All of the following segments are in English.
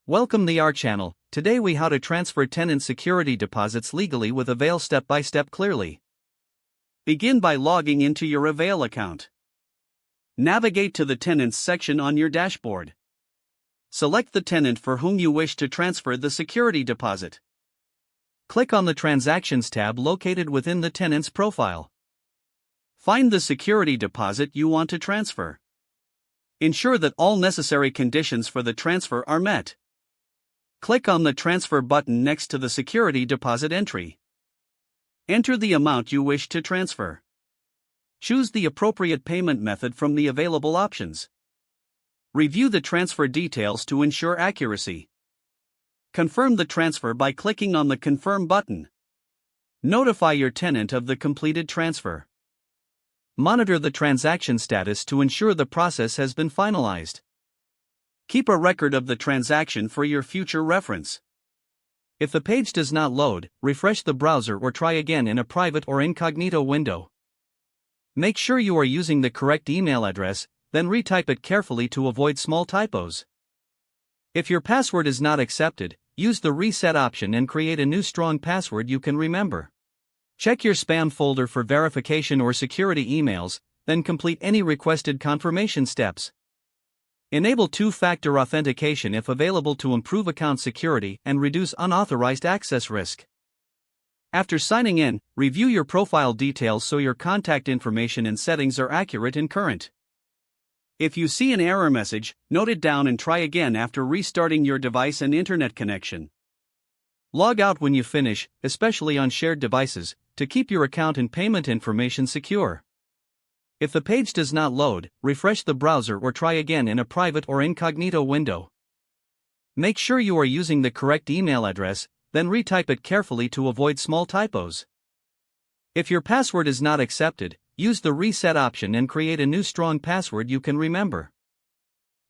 Welcome to our channel. Today we how to transfer tenant security deposits legally with Avail step by step clearly. Begin by logging into your Avail account. Navigate to the Tenants section on your dashboard. Select the tenant for whom you wish to transfer the security deposit. Click on the Transactions tab located within the tenant's profile. Find the security deposit you want to transfer. Ensure that all necessary conditions for the transfer are met. Click on the Transfer button next to the security deposit entry. Enter the amount you wish to transfer. Choose the appropriate payment method from the available options. Review the transfer details to ensure accuracy. Confirm the transfer by clicking on the Confirm button. Notify your tenant of the completed transfer. Monitor the transaction status to ensure the process has been finalized. Keep a record of the transaction for your future reference. If the page does not load, refresh the browser or try again in a private or incognito window. Make sure you are using the correct email address, then retype it carefully to avoid small typos. If your password is not accepted, use the reset option and create a new strong password you can remember. Check your spam folder for verification or security emails, then complete any requested confirmation steps. Enable two-factor authentication if available to improve account security and reduce unauthorized access risk. After signing in, review your profile details so your contact information and settings are accurate and current. If you see an error message, note it down and try again after restarting your device and internet connection. Log out when you finish, especially on shared devices, to keep your account and payment information secure. If the page does not load, refresh the browser or try again in a private or incognito window. Make sure you are using the correct email address, then retype it carefully to avoid small typos. If your password is not accepted, use the reset option and create a new strong password you can remember.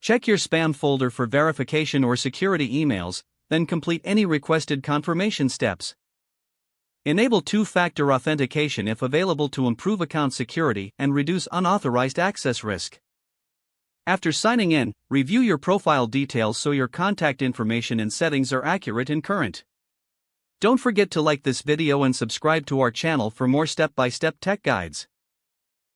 Check your spam folder for verification or security emails, then complete any requested confirmation steps. Enable two-factor authentication if available to improve account security and reduce unauthorized access risk. After signing in, review your profile details so your contact information and settings are accurate and current. Don't forget to like this video and subscribe to our channel for more step-by-step tech guides.